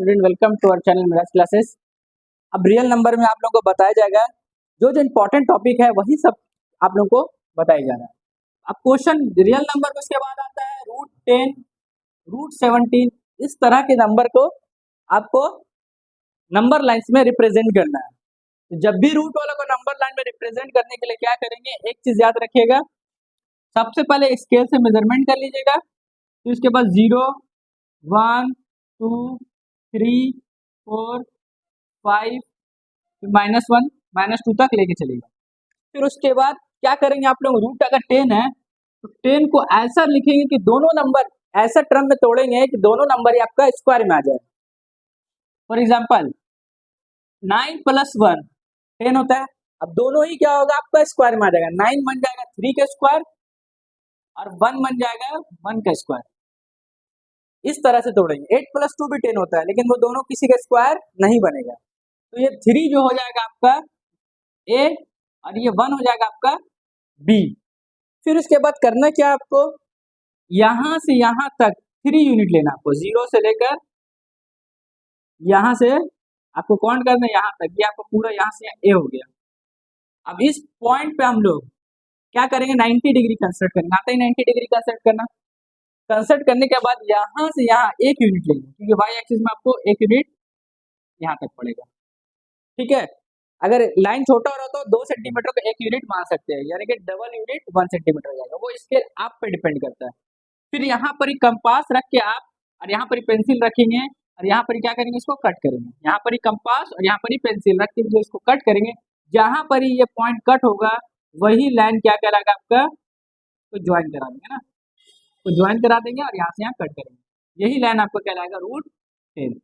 Student, welcome to our channel Meraj classes. अब real number में आप लोगों को बताया जाएगा जो जो इंपॉर्टेंट टॉपिक है वही सब आप लोगों को बताया जा रहा है। अब क्वेश्चन रियल नंबर में उसके बाद आता है √10, √17। इस तरह के नंबर को आपको नंबर लाइन्स में रिप्रेजेंट करना है। तो जब भी रूट वालों को नंबर लाइन में रिप्रेजेंट करने के लिए क्या करेंगे, एक चीज याद रखिएगा, सबसे पहले स्केल से मेजरमेंट कर लीजिएगा। तो इसके बाद 0, 1, 2, 3, 4, 5, -1, -2 तक लेके चलेगा। फिर उसके बाद क्या करेंगे आप लोग, रूट अगर 10 है तो 10 को ऐसा लिखेंगे कि दोनों नंबर ऐसा टर्म में तोड़ेंगे कि दोनों नंबर ही आपका स्क्वायर में आ जाए। फॉर एग्जाम्पल 9 + 1 10 होता है। अब दोनों ही क्या होगा, आपका स्क्वायर में आ जाएगा। 9 बन जाएगा 3 का स्क्वायर और 1 बन जाएगा 1 का स्क्वायर। इस तरह से तोड़ेंगे। 8 + 2 भी 10 होता है, लेकिन वो दोनों किसी का स्क्वायर नहीं बनेगा। तो ये 3 जो हो जाएगा आपका ए और ये 1 हो जाएगा आपका बी। फिर उसके बाद करना क्या आपको, यहां से यहां तक 3 यूनिट लेना आपको, 0 से लेकर यहां से आपको काउंट करना है यहां तक। ये आपको पूरा यहां से ए हो गया। अब इस पॉइंट पे हम लोग क्या करेंगे, 90 डिग्री कंसल्ट करेंगे। आता है 90 डिग्री कंसल्ट करना। कंसल्ट करने के बाद यहां से यहां 1 यूनिट लेंगे, क्योंकि वाई एक्सिस में आपको 1 यूनिट यहां तक पड़ेगा। ठीक है, अगर लाइन छोटा हो रहा तो 2 सेंटीमीटर को 1 यूनिट मान सकते हैं, यानी कि डबल यूनिट 1 सेंटीमीटर हो जाएगा। वो स्केल आप पे डिपेंड करता है। फिर यहाँ पर ही कंपास रख के आप, और यहाँ पर ही पेंसिल रखेंगे, और यहाँ पर क्या करेंगे, इसको कट करेंगे। यहाँ पर ही कंपास और यहाँ पर ही पेंसिल रख के जो इसको कट करेंगे, जहां पर ही ये पॉइंट कट होगा वही लाइन क्या कहलाएगा आपका, तो ज्वाइन करा देंगे ना, तो ज्वाइन करा देंगे और यहाँ से यहाँ कट करेंगे। यही लाइन आपको कहलाएगा √10।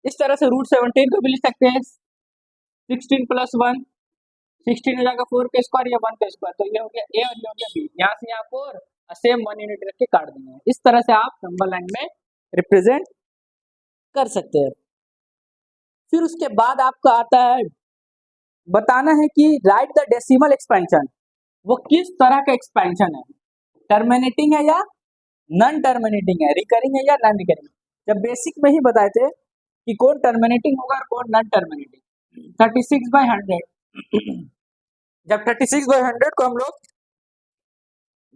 इस तरह से √17 को भी लिख सकते हैं। 16 + 1 16 हो जाएगा 4 का स्क्वायर या 1 का स्क्वायर। तो ये हो गया ए और ये हो गया बी। यहाँ से यहाँ 4 सेम 1 यूनिट रख के काट देंगे। इस तरह से आप नंबर लाइन में रिप्रेजेंट कर सकते हैं। फिर उसके बाद आपका आता है बताना है कि राइट द डेसिमल एक्सपेंशन। वो किस तरह का एक्सपेंशन है, टर्मिनेटिंग है या नॉन टर्मिनेटिंग है, रिकरिंग है या नॉन रिकरिंग। जब बेसिक में ही बताए थे कि कौन टर्मिनेटिंग होगा और कौन नॉन टर्मिनेटिंग। 36/100 जब 36/100 को हम लोग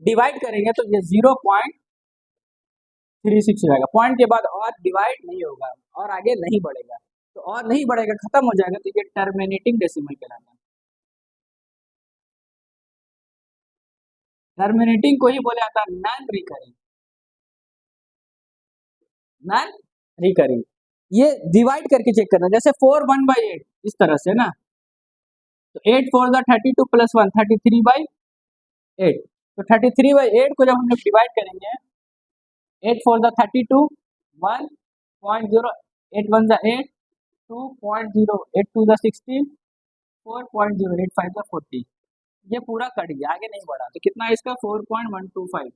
डिवाइड करेंगे तो ये 0.36 हो जाएगा। पॉइंट के बाद और डिवाइड नहीं होगा और आगे नहीं बढ़ेगा, तो और नहीं बढ़ेगा, खत्म हो जाएगा, तो ये टर्मिनेटिंग डेसिमल कहलाता है। टर्मिनेटिंग को ही बोला जाता है नॉन रिकरिंग। नॉन रिकरिंग ये डिवाइड करके चेक करना, जैसे 4 1/8 इस तरह से ना, तो 8 4 32 + 1 33/8। तो 33/8 को जब हम लोग डिवाइड करेंगे, 8 4 32 1.0, 8 1 8 2.0, 8 2 16 4.0, 8 5 40। ये पूरा कट गया, आगे नहीं बढ़ा, तो कितना है इसका 4.125।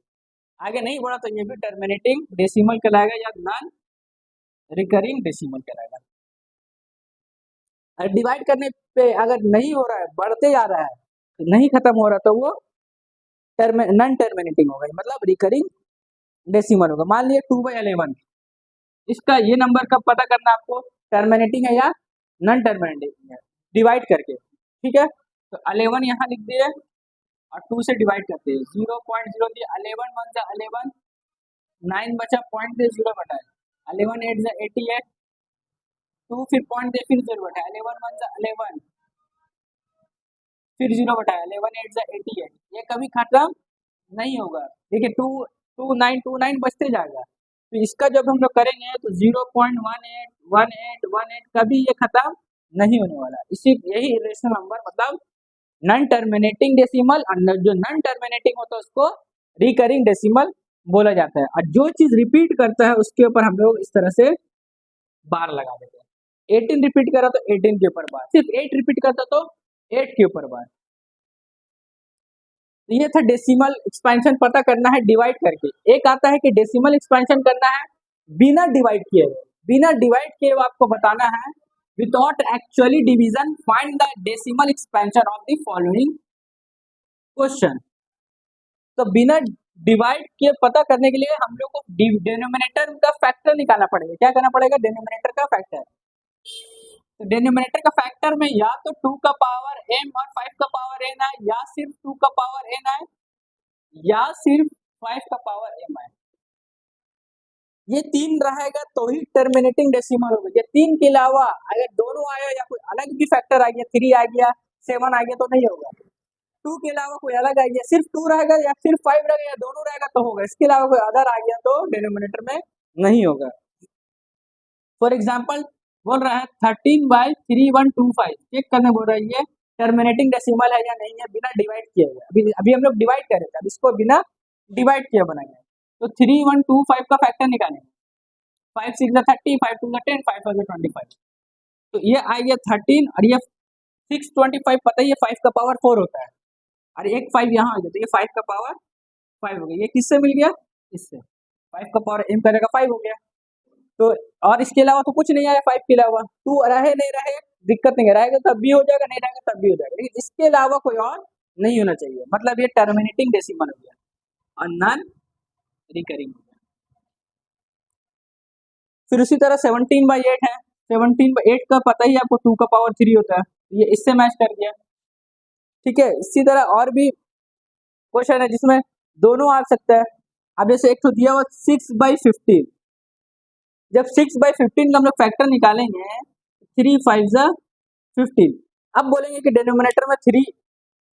आगे नहीं बढ़ा तो ये भी टर्मिनेटिंग डेसिमल कहलाएगा या नॉन रिकरिंग डेसिमल कहलाएगा। डिवाइड करने पे अगर नहीं हो रहा है, बढ़ते जा रहा है, तो नहीं खत्म हो रहा, तो वो नॉन टर्मिनेटिंग होगा, मतलब रिकरिंग डेसिमल होगा। मान लिया 2/11, इसका ये नंबर कब पता करना आपको, टर्मिनेटिंग है या नॉन टर्मिनेटिंग है, डिवाइड करके। ठीक है, तो 11 यहाँ लिख दिए और 2 से डिवाइड करते हैं। 0.0 दिए, 11 1 11, 9 बचा, पॉइंट दे 0 बटा, 11 8 88, 2 फिर पॉइंट दे, फिर 0 बटा, 11 1 11, फिर 0 बटा, 11 8 88। ये कभी खत्म नहीं होगा। देखिए 2 2 9 2 9 बचते जाएगा। तो इसका जब हम लोग करेंगे तो 0.18 कभी ये खत्म नहीं होने वाला। इसी यही इरेशनल नंबर मतलब नॉन टर्मिनेटिंग डेसिमल, और जो नॉन टर्मिनेटिंग होता है उसको रिकरिंग डेसिमल बोला जाता है। और जो चीज रिपीट करता है उसके ऊपर हम लोग इस तरह से बार लगा देते हैं। 18 रिपीट करा तो 18 के ऊपर बार, सिर्फ 8 रिपीट करता तो 8 के ऊपर बार। तो ये था डेसिमल एक्सपेंशन पता करना है डिवाइड करके। एक आता है कि डेसिमल एक्सपेंशन करना है बिना डिवाइड किए हुए। बिना डिवाइड किए हुए आपको बताना है without actually division find the decimal expansion of the following question. तो बिना डिवाइड के पता करने के लिए हम लोग को डिनोमिनेटर का फैक्टर निकालना पड़ेगा। क्या करना पड़ेगा? डिनोमिनेटर का फैक्टर। तो डिनोमिनेटर का फैक्टर में या तो 2 का पावर m और 5 का पावर n है, या सिर्फ 2 का पावर n है, या सिर्फ 5 का पावर m है। ये 3 रहेगा तो ही टर्मिनेटिंग डेसिमल होगा। ये 3 के अलावा अगर दोनों आया या कोई अलग भी फैक्टर आ गया, 3 आ गया, 7 आ गया तो नहीं होगा। 2 के अलावा कोई अलग आ गया, सिर्फ 2 रहेगा या सिर्फ 5 रहेगा या दोनों रहेगा तो होगा। इसके अलावा कोई अदर आ गया तो डिनोमिनेटर में नहीं होगा। फॉर एग्जाम्पल बोल रहा है 13/3125, चेक करने बोल रहा है ये टर्मिनेटिंग डेसिमल है या नहीं है बिना डिवाइड किए हुए। अभी हम लोग डिवाइड कर रहे थे, अब इसको बिना डिवाइड किए बनाएंगे। तो 3125 का फैक्टर निकालेंगे। 5 6 30, 5 2 10, 5 4 25। तो ये आ गया 13 और ये 625 पता ही है 5 का पावर 4 होता है, और एक 5 यहाँ आ गया तो ये 5 का पावर 5 हो गया। ये किससे मिल गया? इससे। 5 का पावर m करेगा 5 हो गया। तो और इसके अलावा तो कुछ नहीं आया 5 के अलावा। 2 रहे नहीं रहे दिक्कत नहीं है, रहेगा तब भी हो जाएगा, नहीं रहेगा तब भी हो जाएगा, लेकिन इसके अलावा कोई और नहीं होना चाहिए। मतलब ये टर्मिनेटिंग डेसिमल हो गया और नॉन रिकरिंग हो गया। फिर उसी तरह 17/8 है। 17/8 का पता ही आपको 2 का पावर 3 होता है, ये इससे मैच कर गया। ठीक है, इसी तरह और भी क्वेश्चन है जिसमें दोनों आ सकता है। अब जैसे एक तो दिया हुआ 6/15, जब 6/15 का हम लोग फैक्टर निकालेंगे 3 5 जा 15। अब बोलेंगे कि डिनोमिनेटर में 3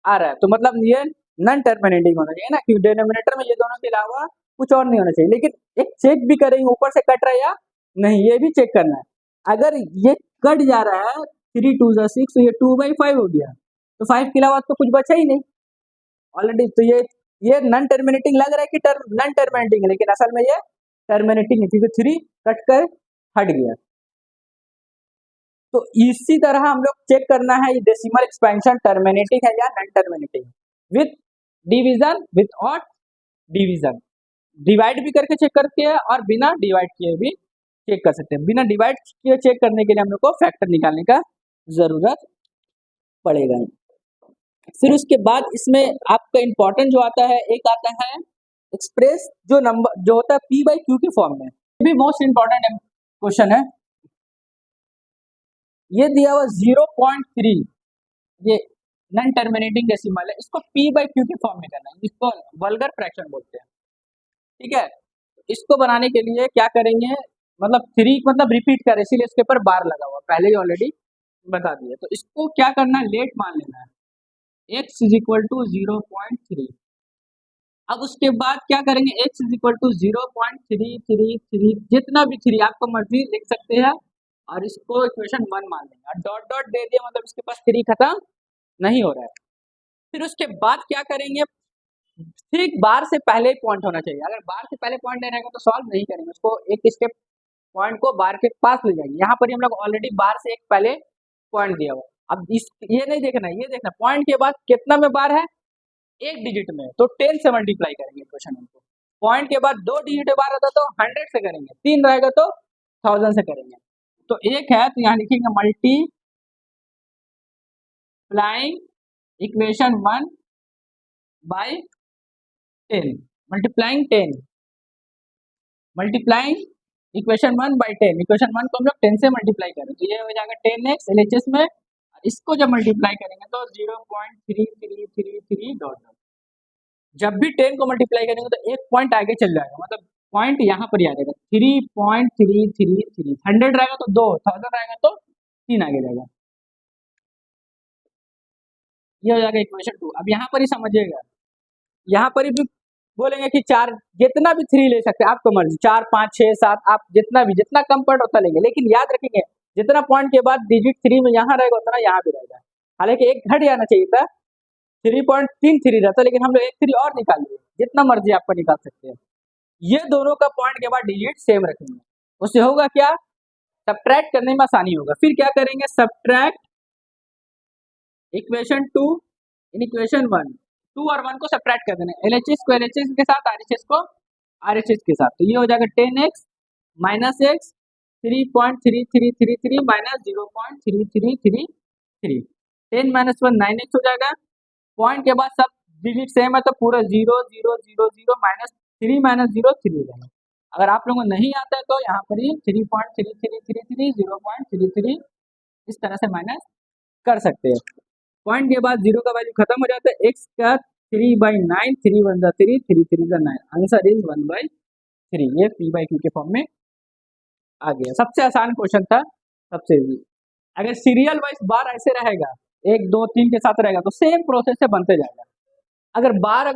आ रहा है तो मतलब ये नॉन टर्मिनेटिंग होना चाहिए ना, क्योंकि डिनोमिनेटर में ये दोनों के अलावा कुछ और नहीं होना चाहिए। लेकिन एक चेक भी करेंगे ऊपर से कट रहा है या नहीं, ये भी चेक करना है। अगर ये कट जा रहा है 3 2 जा 6 तो ये 2/5 हो गया, तो 5 के अलावा तो कुछ बचा ही नहीं ऑलरेडी। तो ये नॉन टर्मिनेटिंग लग रहा है कि नॉन टर्मिनेटिंग है, लेकिन असल में ये टर्मिनेटिंग है क्योंकि 3 कट कर हट गया। तो इसी तरह हम लोग चेक करना है ये डेसिमल एक्सपेंशन टर्मिनेटिंग है या non terminating, with division without division. Divide भी करके चेक करते हैं और बिना डिवाइड किए भी चेक कर सकते हैं। बिना डिवाइड किए चेक करने के लिए हम लोग को फैक्टर निकालने का जरूरत पड़ेगा। फिर उसके बाद इसमें आपका इंपॉर्टेंट जो आता है, एक आता है एक्सप्रेस जो नंबर जो होता है p/q के फॉर्म में। ये भी मोस्ट इंपॉर्टेंट क्वेश्चन है। ये दिया हुआ 0.3, ये नॉन टर्मिनेटिंग डेसिमल है, इसको p/q के फॉर्म में करना है, इसको वल्गर फ्रैक्शन बोलते हैं। ठीक है, इसको बनाने के लिए क्या करेंगे, मतलब 3 मतलब रिपीट कर, इसीलिए इसके ऊपर बार लगा हुआ, पहले ही ऑलरेडी बता दिया। तो इसको क्या करना है, लेट मान लेना है, x = 0.3। अब उसके बाद क्या करेंगे, x = 0.333, जितना भी 3 आपको मर्जी लिख सकते हैं, और इसको इक्वेशन 1 मान लेंगे और डॉट डॉट दे दिया, मतलब इसके पास 3 खत्म नहीं हो रहा है। फिर उसके बाद क्या करेंगे, ठीक बार से पहले पॉइंट होना चाहिए। अगर बार से पहले पॉइंट नहीं रहेगा तो सॉल्व नहीं करेंगे, उसको एक स्टेप पॉइंट को बार के पास ले जाएंगे। यहाँ पर हम लोग ऑलरेडी बार से एक पहले पॉइंट दिया हुआ। अब इस ये नहीं देखना, ये देखना पॉइंट के बाद कितना में बार है, एक डिजिट में, तो 10 से मल्टीप्लाई करेंगे क्वेश्चन को। पॉइंट के बाद 2 डिजिट बार होता तो 100 से करेंगे, 3 रहेगा तो 1000 से करेंगे। तो एक है तो यहाँ लिखेंगे multiplying equation 1/10, multiplying 10, multiplying equation 1/10। Equation 1 को हम लोग 10 से मल्टीप्लाई करें तो ये हो जाएगा 10x LHS में। इसको जब मल्टीप्लाई करेंगे तो 0.3333 डॉट डॉट। जब भी 10 को मल्टीप्लाई करेंगे तो एक पॉइंट आगे चल जाएगा, मतलब पॉइंट यहाँ पर ही आ जाएगा 3.333। 100 रहेगा तो 2, 1000 रहेगा तो 3 आगे जाएगा। ये हो जाएगा इक्वेशन 2। अब यहाँ पर ही समझिएगा, यहाँ पर भी बोलेंगे कि 4, जितना भी 3 ले सकते हैं आपको मर्जी, 4 5 6 7, आप जितना कम पॉइंट होता लेंगे, लेकिन याद रखेंगे जितना पॉइंट के बाद डिजिट 3 में यहाँ रहेगा उतना यहाँ भी रहेगा। हालांकि एक घट जाना चाहिए था, 3.33 रहता, लेकिन हम लोग एक 3 और निकाल लिए, जितना मर्जी आपको निकाल सकते हैं। ये दोनों का पॉइंट के बाद डिजिट सेम रखेंगे, उससे होगा क्या, सब्ट्रैक्ट करने में आसानी होगा। फिर क्या करेंगे, सब्ट्रैक्ट इक्वेशन 2 इन इक्वेशन 1, 2 और 1 को सब्ट्रैक्ट कर देना, LHS को LHS के साथ, RHS को RHS के साथ। तो ये हो जाएगा 10x minus x 3.3333 minus 0.3333, 10 - 1 9x हो जाएगा। पॉइंट के बाद सब डिजिट सेम है तो पूरा 0 0 0 0 -3 -0 3 हो जाएगा। अगर आप लोगों को नहीं आता है तो यहाँ पर ही 3.3333 0.33 इस तरह से माइनस कर सकते हैं। पॉइंट के बाद 0 का वैल्यू खत्म हो जाता है। x का 3/9 3 1 3 3 3 9 आंसर इज 1/3। ये p/q के फॉर्म में आ गया। सबसे आसान क्वेश्चन था, सबसे इजी। अगर सीरियल वाइज बार ऐसे रहेगा 1 2 3 के साथ रहेगा तो सेम प्रोसेस से बनते जाएगा। अगर बाद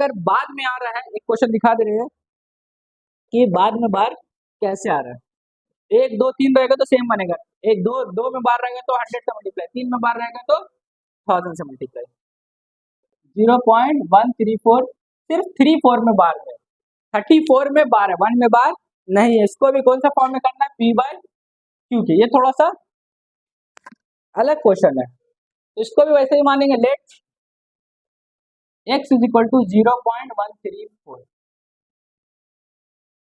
में आ रहा है, एक क्वेश्चन दिखा दे रहे हैं कि बाद में बार कैसे आ रहा है। 1 2 3 रहेगा तो सेम बनेगा, 1 2 2 में बार रहेगा तो 100 से मल्टीप्लाई, 3 में बार रहेगा तो 1000 से मल्टीप्लाई। 0.134 सिर्फ 3 4 में बार है, 34 में बार है, 1 में बार नहीं है। इसको भी कौन सा फॉर्म में करना है, p/q के। ये थोड़ा सा अलग क्वेश्चन है तो इसको भी वैसे ही मानेंगे। Let x is equal to 0.134।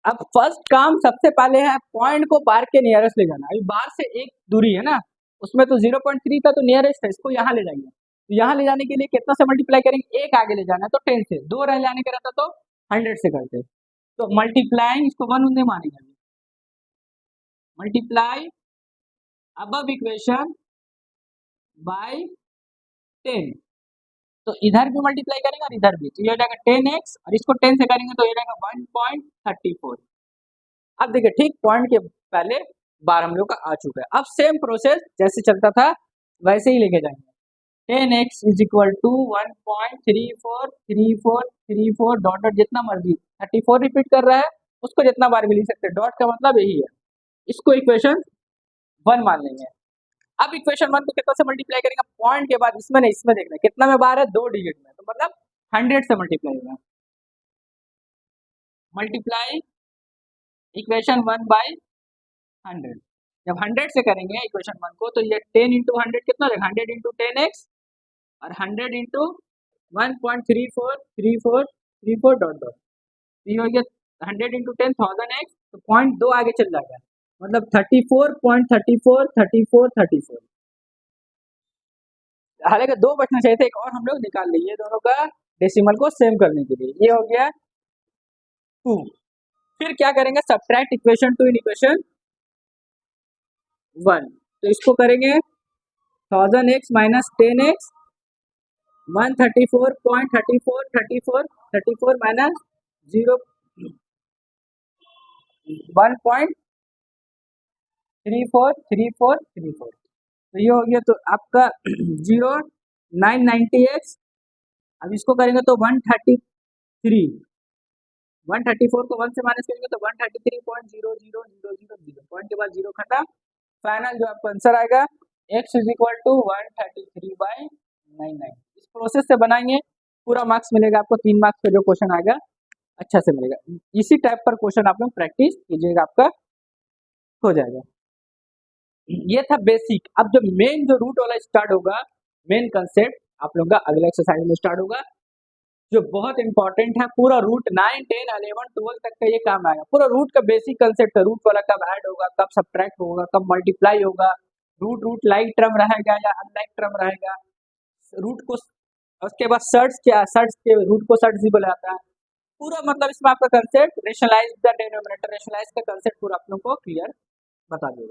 अब फर्स्ट काम सबसे पहले है पॉइंट को बार के नियरेस्ट ले जाना। अभी बार से एक दूरी है ना, उसमें तो 0.3 था तो नियरेस्ट है, इसको यहाँ ले जाएंगे। तो यहाँ ले जाने के लिए कितना से मल्टीप्लाई करेंगे, एक आगे ले जाना है तो 10 से, 2 रह जाने का रहता तो 100 से करते। तो मल्टीप्लाइंग इसको 1 उन्हें मानेंगे, मल्टीप्लाई अबव इक्वेशन बाय 10। तो इधर भी मल्टीप्लाई करेंगे और इधर भी, तो ये हो जाएगा 10x और इसको 10 से करेंगे तो ये जाएगा 1.34। अब देखिए ठीक पॉइंट के पहले बार हम लोग का आ चुका है। अब सेम प्रोसेस जैसे चलता था वैसे ही लेके जाएंगे। 10x is equal to 1.343434 dot dot जितना मर्जी, 34 रिपीट कर रहा है उसको जितना बार भी लिख सकते हैं, डॉट का मतलब यही है। इसको इक्वेशन 1 मान लेंगे। अब इक्वेशन 1 को कितना से मल्टीप्लाई करेंगे, पॉइंट के बाद इसमें नहीं इसमें देखना कितना में बार है, 2 डिजिट में, तो मतलब 100 से मल्टीप्लाई होगा। Multiply equation 1 by 100। जब 100 से करेंगे इक्वेशन 1 को तो ये 10 इंटू 100 कितना हो जाएगा, 100 इंटू 10x और 100 इंटू 1.343434 डॉट डॉट, ये हो गया 100 इंटू 10 1000x, तो पॉइंट 2 आगे चल जाएगा, मतलब 34.343434। हालांकि 2 बचना चाहिए था, एक और हम लोग निकाल लिए दोनों का डेसिमल को सेम करने के लिए। ये हो गया 2। फिर क्या करेंगे, सब्ट्रैक्ट इक्वेशन 2 इन इक्वेशन 1। तो इसको करेंगे 1000x माइनस 10x 134.3434 माइनस 1.343434। तो ये हो गया, तो आपका 0990x। अब इसको करेंगे तो 133, 134 को 1 से माइनस करेंगे तो 133.00000, पॉइंट के बाद 0 खत्म। फाइनल जो आपका आंसर आएगा x इज इक्वल टू 133/99। इस प्रोसेस से बनाएंगे, पूरा मार्क्स मिलेगा आपको, 3 मार्क्स का जो क्वेश्चन आएगा अच्छा से मिलेगा। इसी टाइप पर क्वेश्चन आप लोग प्रैक्टिस कीजिएगा, आपका हो जाएगा। ये था बेसिक। अब जो मेन जो रूट वाला स्टार्ट होगा, मेन कंसेप्ट आप लोग का अगला एक्सरसाइज में स्टार्ट होगा, जो बहुत इंपॉर्टेंट है। पूरा रूट 9 10 11 12 तक का ये काम आएगा। पूरा रूट का बेसिक कंसेप्ट है, रूट वाला कब ऐड होगा, कब सब्ट्रैक्ट होगा, कब मल्टीप्लाई होगा, रूट लाइक टर्म रहेगा या अनलाइक टर्म रहेगा, रूट को, उसके बाद सर्ट्स क्या, सर्ट्स के रूट को सर्ट्स भी बोला जाता है। पूरा मतलब इसमें आपका concept rationalise the denominator, rationalise का कंसेप्ट पूरा आप लोग को क्लियर बता देगा।